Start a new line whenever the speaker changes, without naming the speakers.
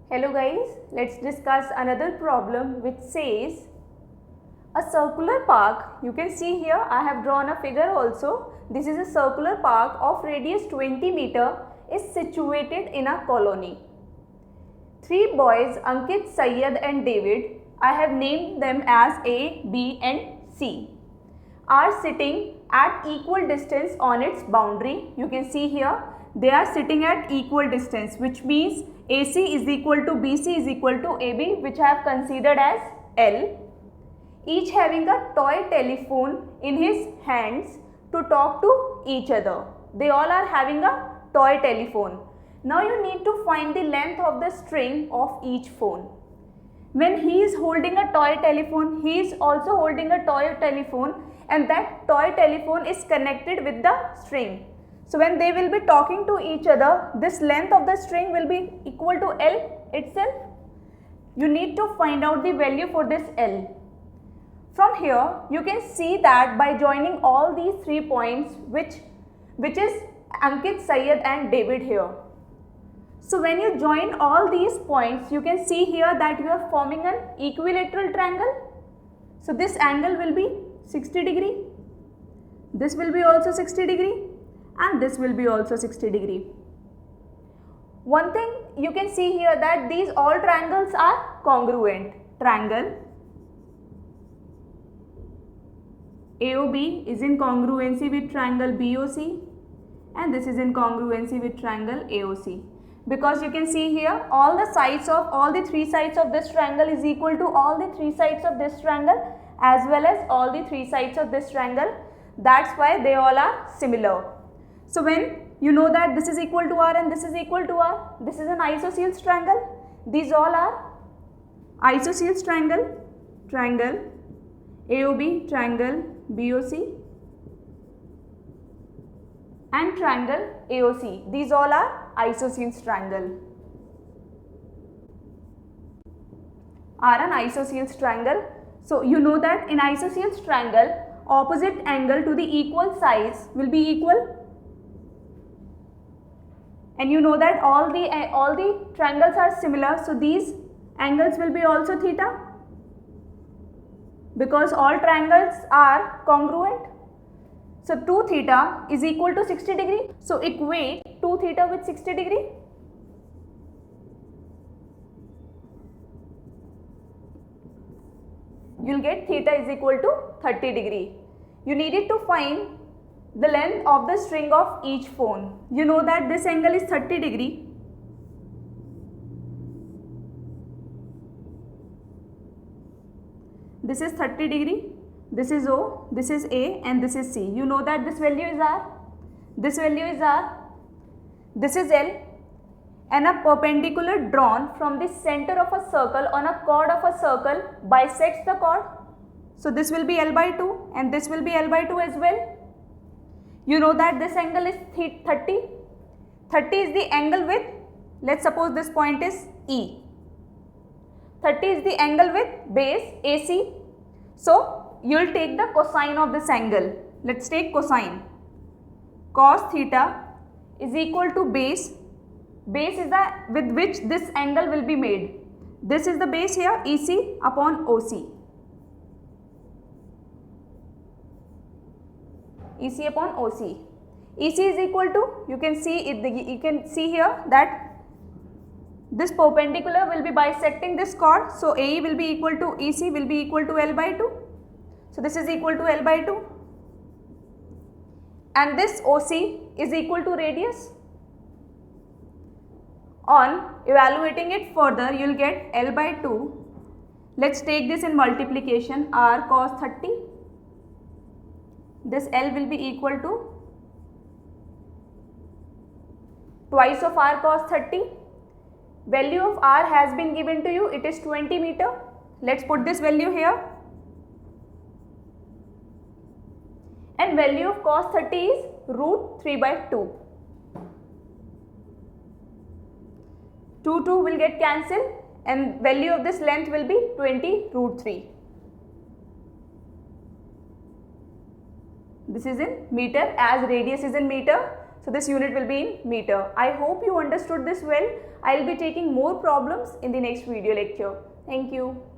Hello guys, let's discuss another problem which says a circular park. You can see here I have drawn a figure also. This is a circular park of radius 20 meter is situated in a colony. Three boys, Ankit, Syed and David, I have named them as A, B and C, are sitting at equal distance on its boundary. You can see here they are sitting at equal distance, which means AC is equal to BC is equal to AB, which I have considered as L. Each having a toy telephone in his hands to talk to each other. They all are having a toy telephone. Now you need to find the length of the string of each phone. When he is holding a toy telephone, he is also holding a toy telephone, and that toy telephone is connected with the string. So when they will be talking to each other, this length of the string will be equal to L itself. You need to find out the value for this L. From here, you can see that by joining all these 3 points, which is Ankit, Syed and David here. So when you join all these points, you can see here that you are forming an equilateral triangle. So this angle will be 60 degree. This will be also 60 degree. And this will be also 60 degree. One thing you can see here that these all triangles are congruent. Triangle AOB is in congruency with triangle BOC, and this is in congruency with triangle AOC. Because you can see here all the sides of all the 3 sides of this triangle is equal to all the 3 sides of this triangle as well as all the 3 sides of this triangle. That's why they all are similar. So when you know that this is equal to R and this is equal to R, this is an isosceles triangle. These all are isosceles triangle, triangle AOB, triangle BOC and triangle AOC. These all are isosceles triangle. Are an isosceles triangle. So you know that in isosceles triangle, opposite angle to the equal sides will be equal. And you know that all the triangles are similar, so these angles will be also theta, because all triangles are congruent. So 2 theta is equal to 60 degree. So equate 2 theta with 60 degree. You will get theta is equal to 30 degree. You needed to find the length of the string of each phone. You know that this angle is 30 degree. This is 30 degree. This is O, this is A and this is C. You know that this value is R. This value is R. This is L. And a perpendicular drawn from the center of a circle on a chord of a circle bisects the chord. So this will be L by 2 and this will be L by 2 as well. You know that this angle is 30. 30 is the angle with, let's suppose this point is E. 30 is the angle with base AC. So you will take the cosine of this angle. Let's take cosine. Cos theta is equal to base. Base is the with which this angle will be made. This is the base here, EC upon OC. EC upon OC. EC is equal to, you can see here that this perpendicular will be bisecting this chord. So AE will be equal to EC will be equal to L by 2. So this is equal to L by 2. And this OC is equal to radius. On evaluating it further, you will get L by 2. Let's take this in multiplication, R cos 30. This L will be equal to twice of R cos 30. Value of R has been given to you, it is 20 meter. Let's put this value here. And value of cos 30 is root 3 by 2. 2 will get cancelled and value of this length will be 20 root 3. This is in meter, as radius is in meter. So this unit will be in meter. I hope you understood this well. I will be taking more problems in the next video lecture. Thank you.